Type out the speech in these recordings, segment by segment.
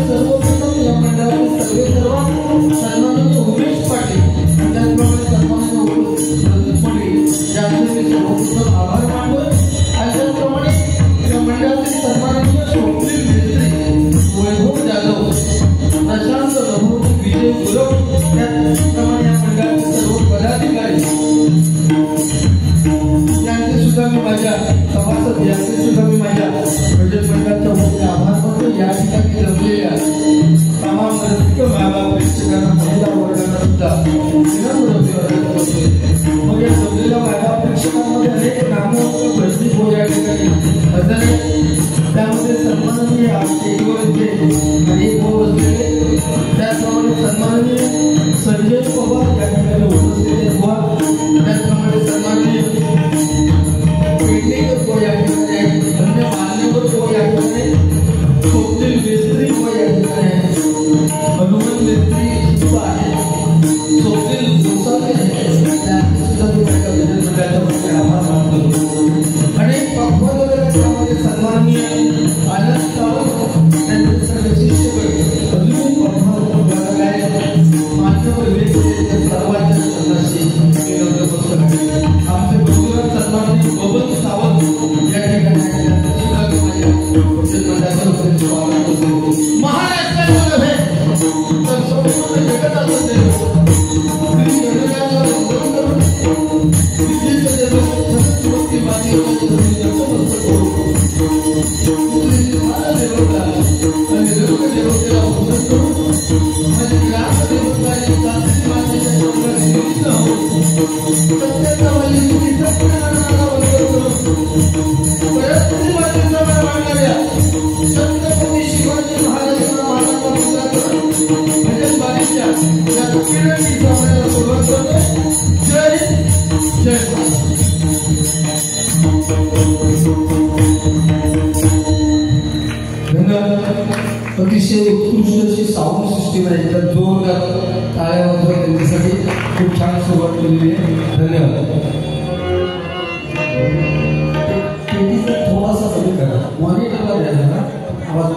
सर्वप्रथम या मंडळाचे सगळे सर्व सन्मान भजन बारीच्या या पिढीचा आपल्याला सुरुवात करतोय. जय जय अतिशय उत्कृष्ट अशी साऊंड सिस्टीम आहे. तर जोरदार टाळ्या वाजवा त्यांच्यासाठी. खूप छान सुरुवात केलेली आहे. धन्यवाद. थोडासा कमी करा. मॉनिटरला द्यायला ना आवाज.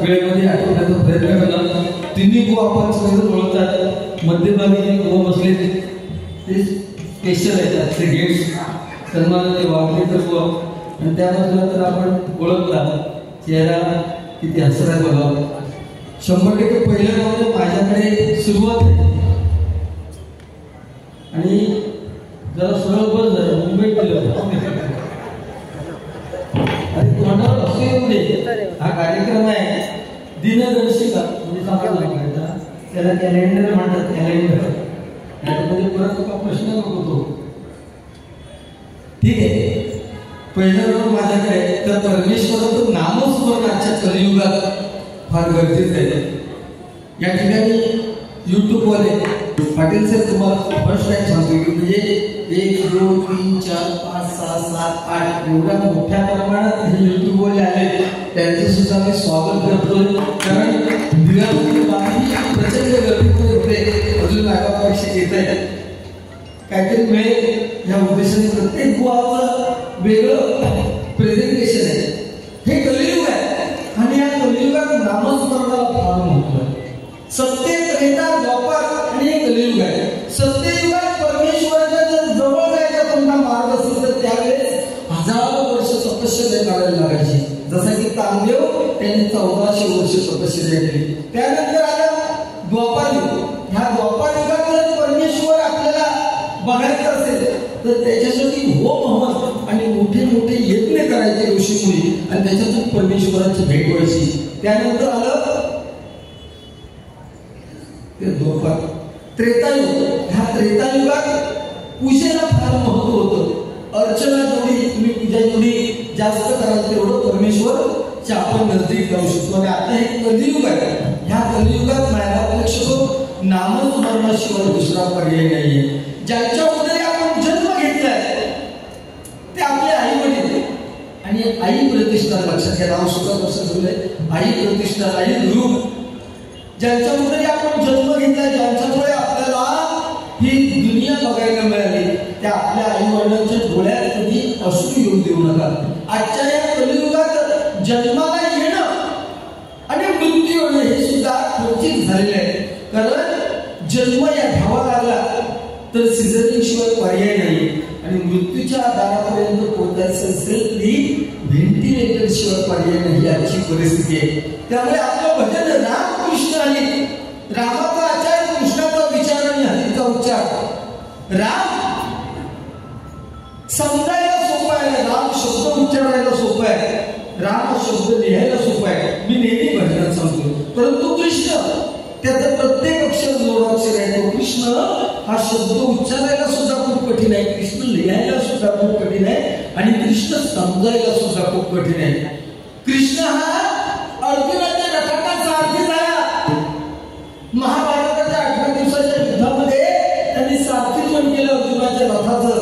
वेळेमध्ये आठवण्याचा प्रयत्न केला. तिन्ही गो आपण सगळेजण ओळखतात. मध्यभागी जे गो बसले ते स्पेशल आहेत, ते गेट्स सन्मानाचे वागणेकर गो. आणि त्या बाजूला तर आपण ओळखला चेहरा किती हसरा बघा. 100% पहिल्या गावाने माझ्याकडे सुरुवात आहे. आणि जरा सरळ बस झालं मुंबईत गेलं आणि तोंडावर असे एवढे हा कार्यक्रम आहे दिनदर्शिका म्हणजे सांगायचा त्याला कॅलेंडर म्हणतात. कॅलेंडर याच्यामध्ये परत तुका प्रश्न नको. ठीक आहे. पहिलं नाव माझ्याकडे तर परमेश्वराचं नामस्मरण आजच्या कलियुगात फार गरजेचं आहे. या ठिकाणी युट्यूबवाले पाटील सर तुम्हाला फर्स्ट टाइम सांगतो की म्हणजे 1 2 3 4 5 6 7 8 एवढ्या मोठ्या प्रमाणात हे युट्यूबवाले आले त्यांचं सुद्धा मी स्वागत करतो. कारण प्रचंड गर्दीमध्ये होते. अजून आगापेक्षा येत आहेत काहीतरी मिळेल या उद्देशाने प्रत्येक गोवाचं वेगळं प्रेझेंटेशन आहे. हे कलियुग आहे आणि या कलियुगात नामस्मरणाला फार महत्व आहे. सत्य त्रेता द्वापर आणि हे कलियुग आहे. सत्ययुगात परमेश्वराच्या जर जवळ जायचा कोणता मार्ग असेल तर त्यावेळेस हजारो वर्ष तपश्चर्या करायला लागायची. जसं की तामदेव त्यांनी 1400 वर्ष तपश्चर्या केली. त्यानंतर आला द्वापर युग. ह्या द्वापर युगात जर परमेश्वर आपल्याला बघायचं असेल तर त्याच्यासाठी होम हवन आणि मोठे मोठे यज्ञ करायचे ऋषीमुनी आणि त्याच्यातून परमेश्वराची भेट व्हायची. त्यानंतर आलं ते द्वापर त्रेतायुग. ह्या त्रेतायुगात पूजेला फार महत्व होतं. अर्चना जेवढी तुम्ही पूजा जेवढी जास्त कराल तेवढं परमेश्वरच्या आपण नजदीक जाऊ शकतो. आणि आता हे कलियुग आहे. ह्या कलियुगात मायबाप नामस्मरणाशिवाय दुसरा पर्याय नाहीये. ज्यांच्या उदरी आपण जन्म घेतलाय ते आपले आई वडील आणि आई प्रतिष्ठान लक्षात घ्या. नाव सुद्धा लक्षात ठेवलंय आई प्रतिष्ठान आई गुरु. ज्यांच्या उदरी आपण जन्म घेतलाय ज्यांच्यामुळे आपल्याला ही दुनिया बघायला मिळाली त्या आपल्या आई वडिलांच्या डोळ्यात कधी अश्रू येऊन देऊ नका. आजच्या या कलियुगात जन्माला येणं आणि मृत्यू होणं हे सुद्धा क्वचित झालेले आहे. कारण जन्म या धावाला आला तर सिझरिंग शिवाय पर्याय नाही आणि मृत्यूच्या दारापर्यंत पोहोचायचं असेल तरी व्हेंटिलेटर शिवाय पर्याय नाही. आजची परिस्थिती आहे. त्यामुळे आपलं भजन रामकृष्ण आणि रामाचा आचार कृष्णाचा विचार आणि हरीचा उच्चार. राम समजायला सोपं आहे. राम शब्द उच्चारायला सोपं आहे. राम शब्द लिहायला सोपं आहे. मी नेहमी भजनात सांगतो. परंतु कृष्ण त्याचं प्रत्येक अक्षर जोडाक्षर आहे. तो कृष्ण हा शब्द उच्चारायला सुद्धा खूप कठीण आहे. कृष्ण लिहायला सुद्धा खूप कठीण आहे आणि कृष्ण समजायला सुद्धा खूप कठीण आहे. कृष्ण हा अर्जुनाच्या रथाचा सारथी झाला. महाभारताच्या 18 दिवसाच्या युद्धामध्ये त्यांनी सारथीपण केलं अर्जुनाच्या रथाचं.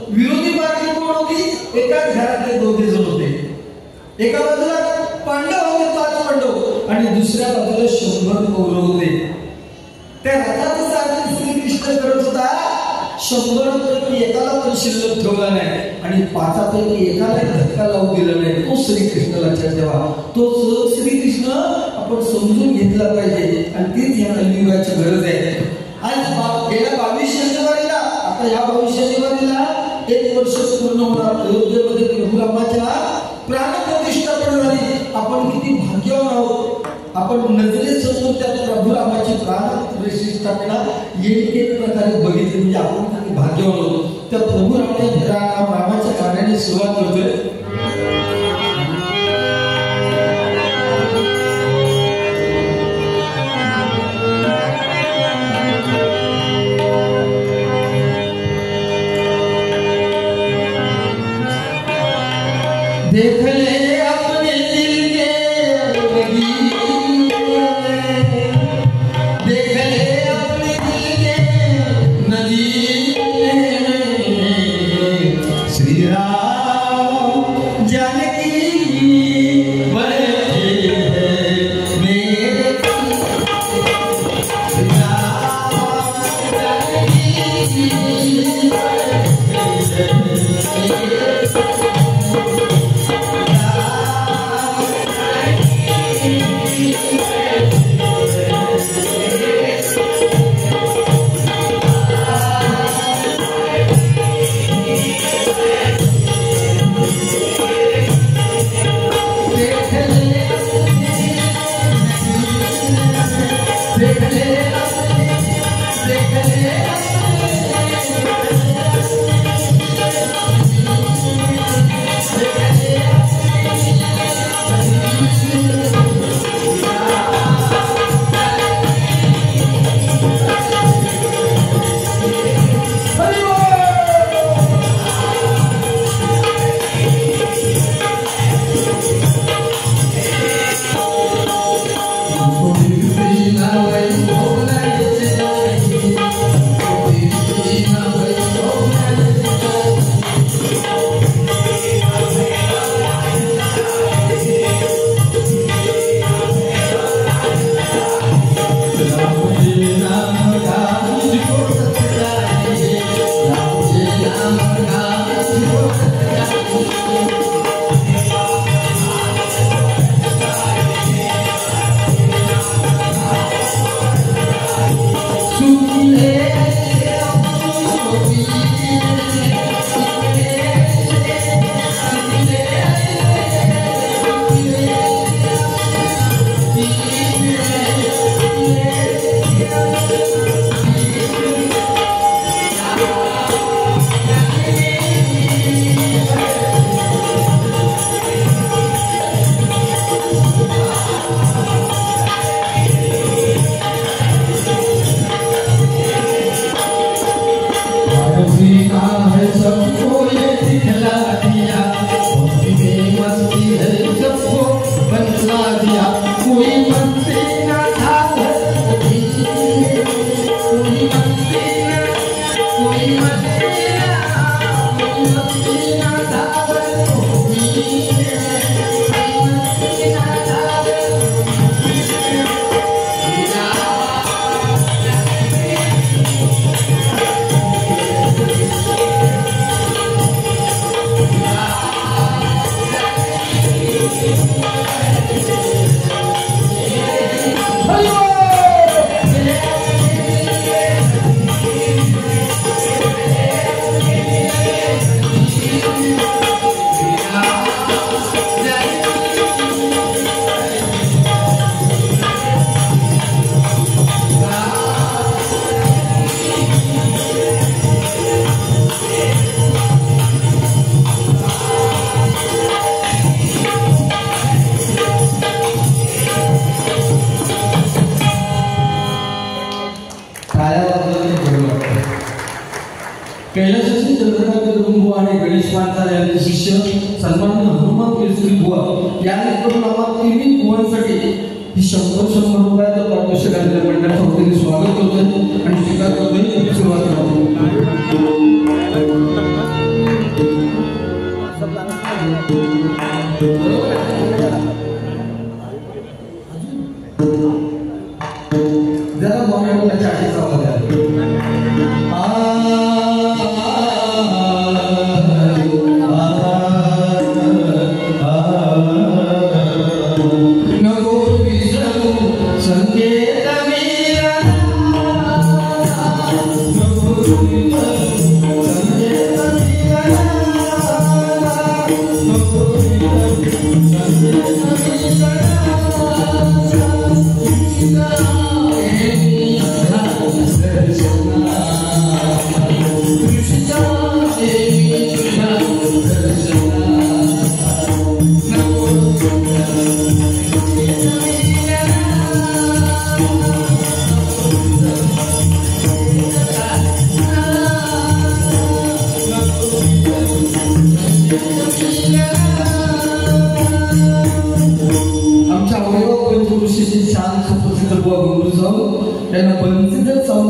विरोधी पार्टी कोण होती? एकाच घरातले दोघे जण होते. एका बाजूला पांडव होते 5 पांडव आणि दुसऱ्या बाजूला 100 कौरव होते. त्या रथाचं सारथी श्रीकृष्ण करत होता. 100 पैकी एकाला पण शिल्लक ठेवला नाही आणि 5 पैकी एकाला धक्का लावून दिला नाही. तो श्रीकृष्ण लक्षात ठेवा. तो श्रीकृष्ण आपण समजून घेतला पाहिजे आणि तीच या कलियुगाची गरज आहे. आज गेल्या 22 जानेवारीला आता या 22 जानेवारीला 1 वर्ष पूर्ण होणार. अयोध्येमध्ये प्रभू रामाच्या प्राणप्रतिष्ठापना झाली. आपण किती भाग्यवान आहोत. आपण नजरेसमोर त्या प्रभू रामाची प्राणप्रतिष्ठापना एक प्रकारे बघितली म्हणजे आपण किती भाग्यवान आहोत. त्या प्रभू रामाच्या कार्याने सुरुवात करतोय. देख ले अपने दिल के बगीचे, देख ले अपने दिल के नदीरे, श्री राम जानकी कैलासाची चंद्रकांत कुटुंब आणि गणेश पांचाळ यांचे शिष्य सन्माननीय हनुमान केसरी बुवा यांकडून आम्हाला तिन्ही बुवांसाठी ही 100 रुपयाचा पारितोषिक मंडळाच्या वतीने स्वागत करतोय आणि स्वीकार करतोय. सुरुवात करतो. जरा मोठ्या आठीचा आवाज आहे.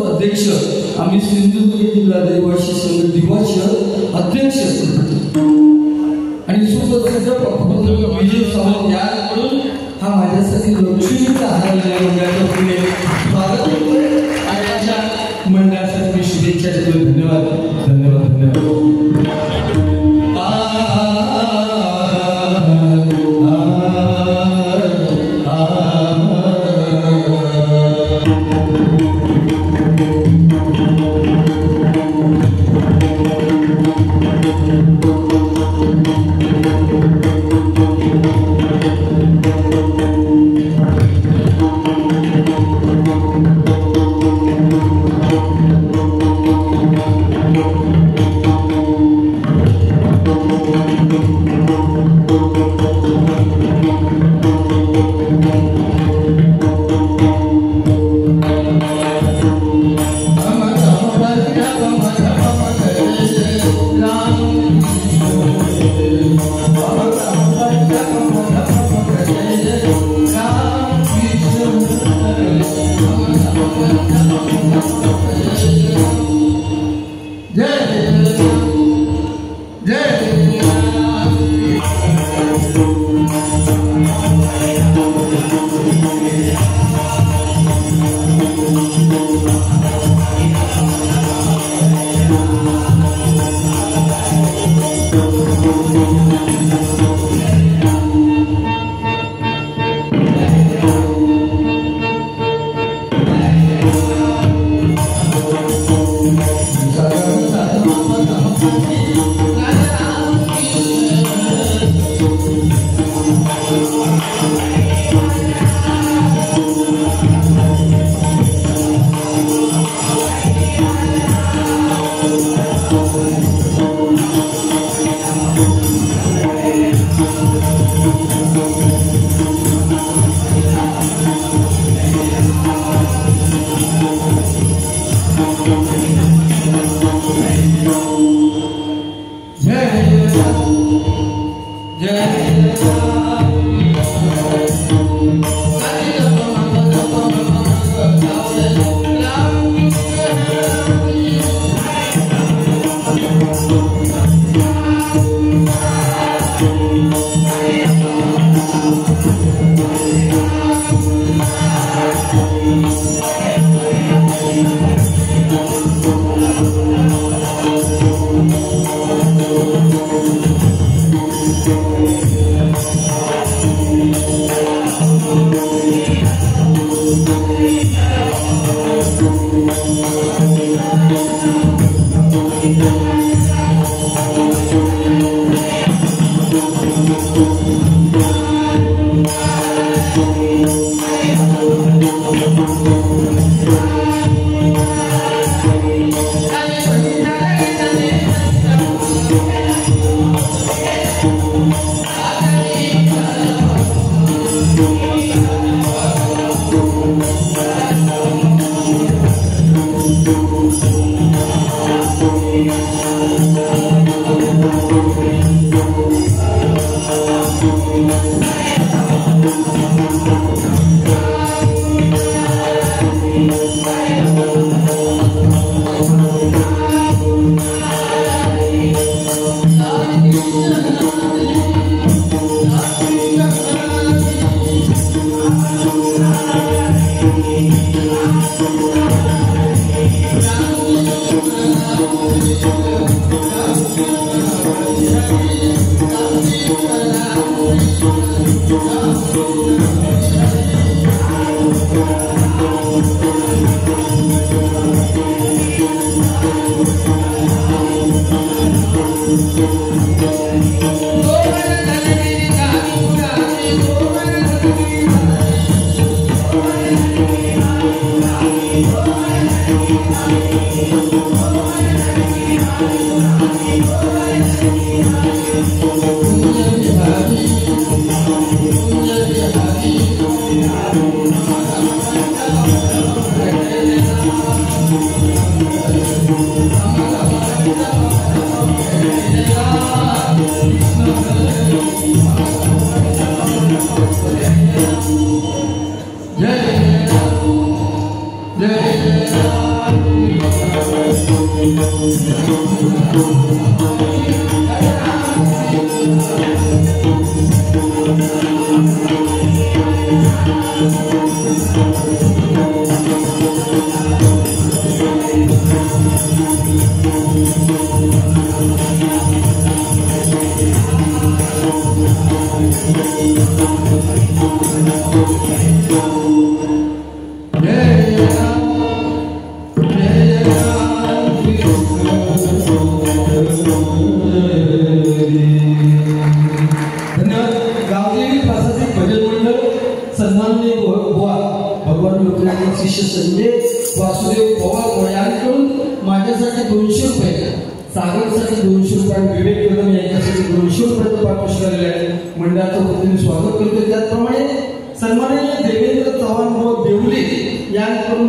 अध्यक्ष आम्ही सिंधुदुर्ग जिल्हा रहिवासी संघ दिवाचे अध्यक्ष आणि सुप्रसिद्ध विजय सावंत यांकडून हा माझ्यासाठी लक्ष्मीचा हार स्वागत करतोय आणि माझ्या मंडळासाठी शुभेच्छा देतोय. धन्यवाद धन्यवाद धन्यवाद.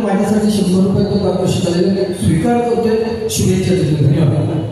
माझ्यासाठी 100 रुपये तो स्वीकार करतोय. शुभेच्छा. धन्यवाद.